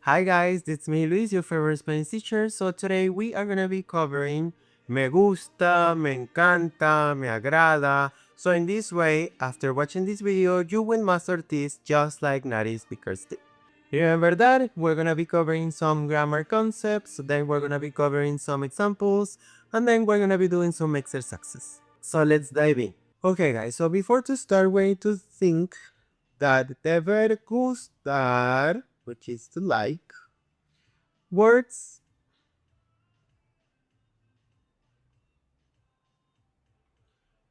Hi guys, it's me Luis, your favorite Spanish teacher. So today we are gonna be covering me gusta, me encanta, me agrada. So in this way, after watching this video, you will master this just like native speakers do. Remember that we're gonna be covering some grammar concepts, then we're gonna be covering some examples, and then we're gonna be doing some exercises. So let's dive in. Okay guys, so before to start, we need to think that the verb gustar, which is to like, words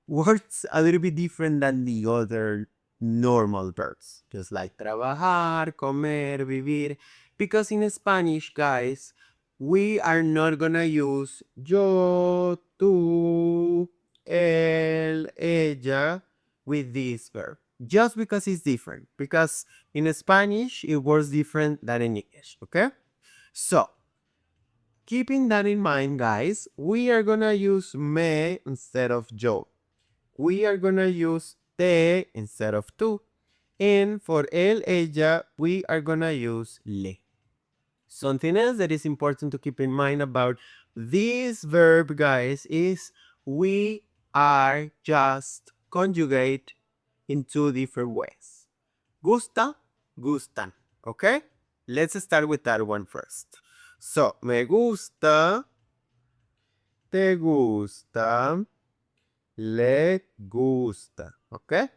words a little bit different than the other normal verbs, just like trabajar, comer, vivir, because in Spanish, guys, we are not gonna use yo, tú, él, ella with this verb, just because it's different, because in Spanish it works different than in English, okay? So keeping that in mind, guys, we are gonna use me instead of yo. We are gonna use te instead of tú. And for él, ella, we are gonna use le. Something else that is important to keep in mind about this verb, guys, is we are just conjugate in two different ways. Gusta, gustan. Okay? Let's start with that one first. So, me gusta, te gusta, le gusta. Okay?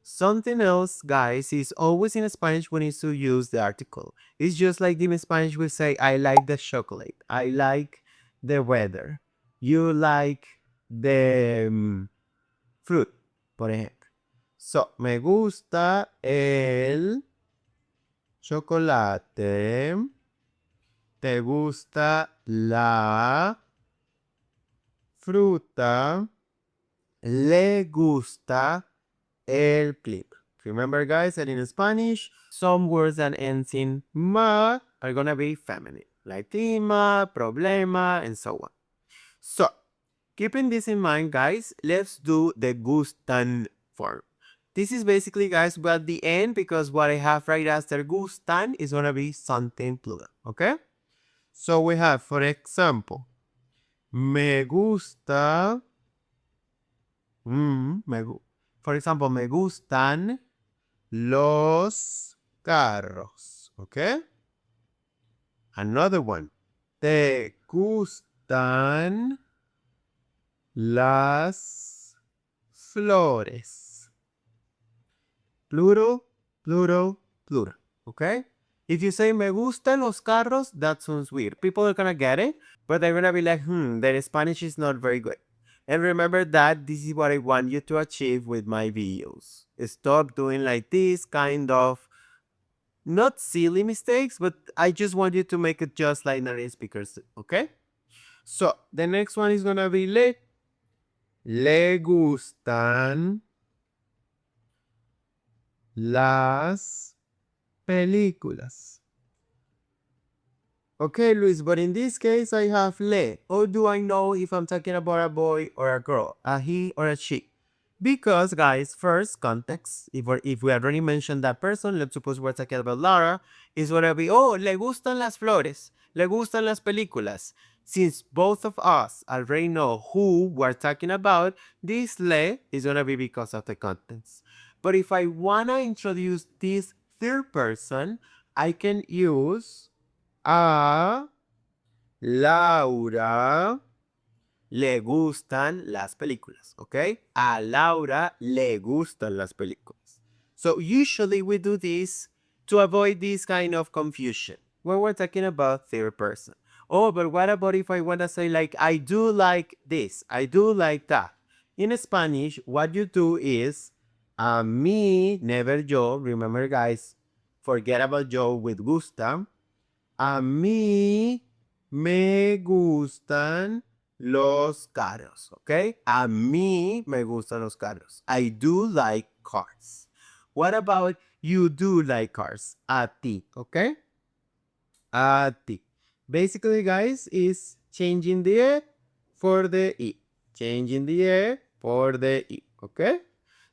Something else, guys, is always in Spanish we need to use the article. It's just like in Spanish we say, I like the chocolate. I like the weather. You like the fruit, por ejemplo. So, me gusta el chocolate. ¿Te gusta la fruta? ¿Le gusta el clip? Remember, guys, that in Spanish, some words that ends in ma are gonna be feminine, like tema, problema, and so on. So, keeping this in mind, guys, let's do the gustan form. This is basically, guys, at the end, because what I have right after gustan is gonna be something plural, okay? So we have, for example, me gusta, for example, me gustan los carros, okay? Another one, te gustan las flores. Plural, plural, plural, okay? If you say me gustan los carros, that sounds weird. People are gonna get it, but they're gonna be like, their Spanish is not very good. And remember that this is what I want you to achieve with my videos. Stop doing like this kind of not silly mistakes, but I just want you to make it just like native speakers, okay? So the next one is gonna be le gustan las películas. Okay, Luis, but in this case, I have le. How do I know if I'm talking about a boy or a girl, a he or a she? Because, guys, first, context. If we already mentioned that person, let's suppose we're talking about Lara, is gonna be, oh, le gustan las flores, le gustan las películas. Since both of us already know who we're talking about, this le is gonna be because of the contents. But if I wanna introduce this third person, I can use a Laura le gustan las películas, okay? A Laura le gustan las películas. So usually we do this to avoid this kind of confusion when we're talking about third person. Oh, but what about if I want to say like, I do like this, I do like that? In Spanish, what you do is a mí, never yo. Remember, guys, forget about yo with gusta. A mí me gustan los carros, ¿ok? A mí me gustan los carros. I do like cars. What about you do like cars? A ti, ¿ok? A ti. Basically, guys, is changing the E for the E. Changing the E for the E, ¿ok?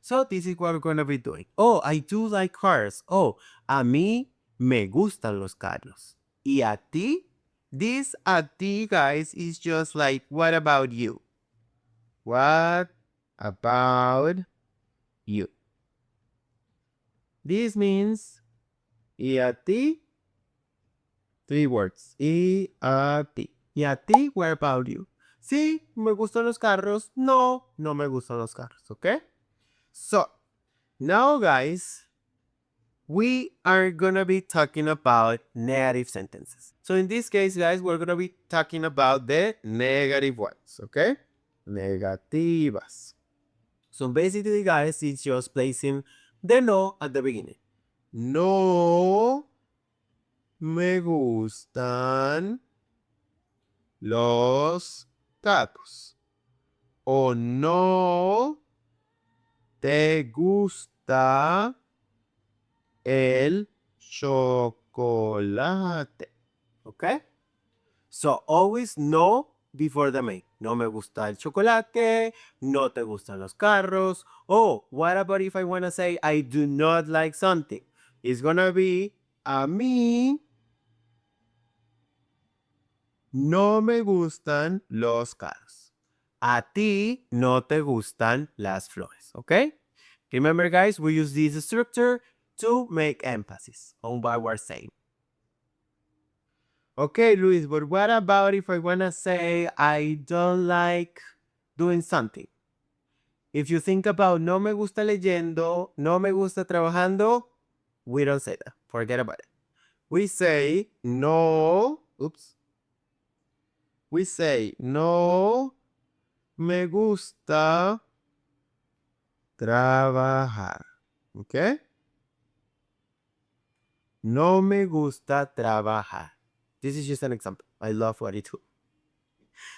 So this is what we're going to be doing. Oh, I do like cars. Oh, a mí Me gustan los carros. ¿Y a ti? This a ti, guys, is just like, what about you? What about you? This means, ¿y a ti? Three words. ¿Y a ti? ¿Y a ti? What about you? Sí, me gustan los carros. No, no me gustan los carros. Okay? So, now, guys, we are gonna be talking about negative sentences. So in this case, guys, we're gonna be talking about the negative ones, okay? Negativas. So basically, guys, it's just placing the no at the beginning. No me gustan los gatos. O no te gusta el chocolate. Okay? So always no before the me. No me gusta el chocolate. No te gustan los carros. Oh, what about if I want to say I do not like something? It's gonna be a mí no me gustan los carros. A ti no te gustan las flores. Okay? Remember, guys, we use this structure to make emphasis on what we're saying. Okay, Luis, but what about if I want to say I don't like doing something? If you think about no me gusta leyendo, no me gusta trabajando, we don't say that. Forget about it. We say no, oops. We say no me gusta trabajar. Okay? No me gusta trabajar. This is just an example. I love what I do.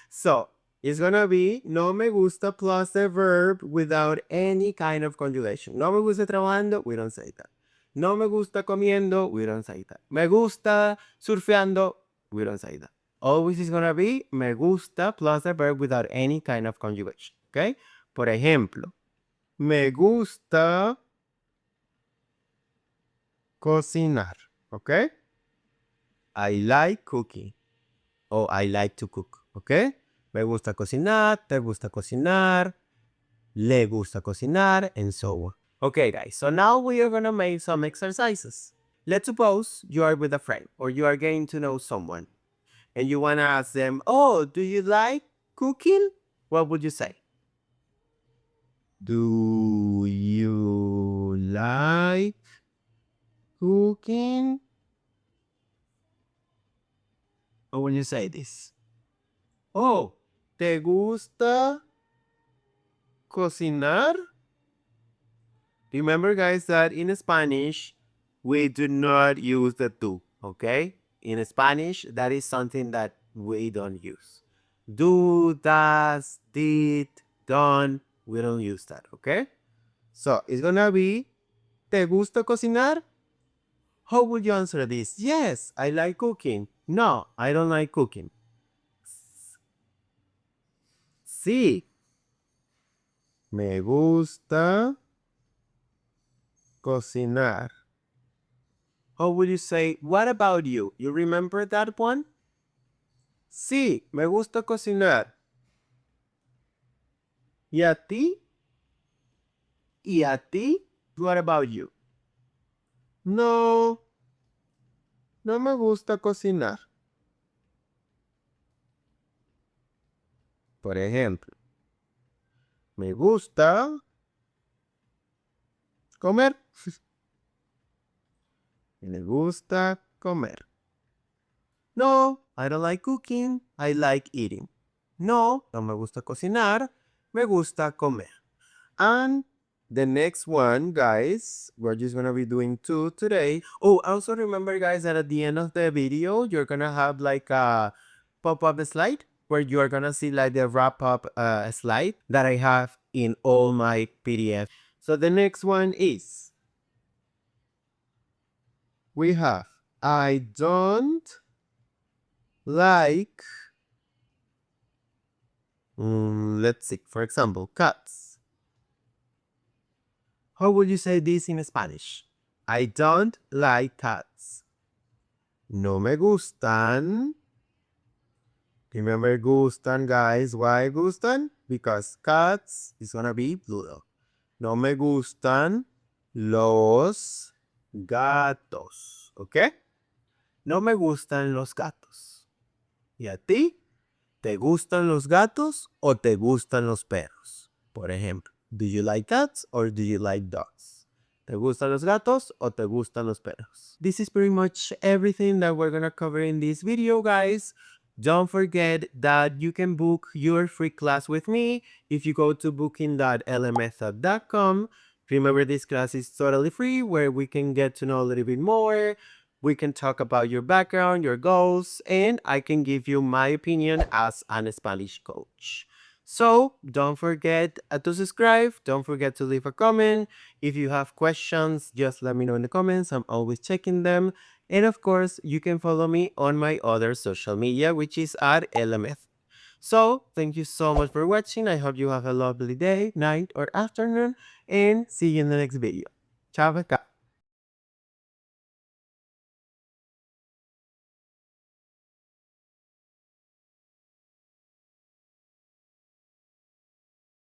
So, it's gonna be no me gusta plus the verb without any kind of conjugation. No me gusta trabajando, we don't say that. No me gusta comiendo, we don't say that. Me gusta surfeando, we don't say that. Always is gonna be me gusta plus the verb without any kind of conjugation. Okay? Por ejemplo, me gusta cocinar. Okay? I like cooking. Or I like to cook. Okay? Me gusta cocinar, te gusta cocinar, le gusta cocinar, and so on. Okay, guys, so now we are gonna make some exercises. Let's suppose you are with a friend or you are getting to know someone and you wanna ask them, oh, do you like cooking? What would you say? Do you like cooking? Or when you say this? Oh, ¿te gusta cocinar? Remember, guys, that in Spanish, we do not use the do, okay? In Spanish, that is something that we don't use. Do, does, did, done, we don't use that, okay? So it's gonna be, ¿te gusta cocinar? How would you answer this? Yes, I like cooking. No, I don't like cooking. Sí, me gusta cocinar. How would you say, what about you? You remember that one? Sí, me gusta cocinar. ¿Y a ti? ¿Y a ti? What about you? No, no me gusta cocinar. Por ejemplo, me gusta comer. Me gusta comer. No, I don't like cooking. I like eating. No, no me gusta cocinar. Me gusta comer. And the next one, guys, we're just gonna be doing two today. Oh, also remember, guys, that at the end of the video, you're gonna have like a pop-up slide where you are gonna see like the wrap-up slide that I have in all my PDF. So the next one is, we have, I don't like, let's see, for example, cats. How would you say this in Spanish? I don't like cats. No me gustan. Remember Gustan, guys. Why Gustan? Because cats is gonna be plural. No me gustan los gatos. ¿Ok? No me gustan los gatos. ¿Y a ti? ¿Te gustan los gatos o te gustan los perros? Por ejemplo, do you like cats or do you like dogs? ¿Te gustan los gatos o te gustan los perros? This is pretty much everything that we're gonna cover in this video, guys. Don't forget that you can book your free class with me if you go to booking.lmethod.com. Remember, this class is totally free where we can get to know a little bit more. We can talk about your background, your goals, and I can give you my opinion as an Spanish coach. So don't forget to subscribe. Don't forget to leave a comment. If you have questions, just let me know in the comments. I'm always checking them. And of course, you can follow me on my other social media, which is at LMF. So thank you so much for watching. I hope you have a lovely day, night, or afternoon, and see you in the next video. Ciao, bye.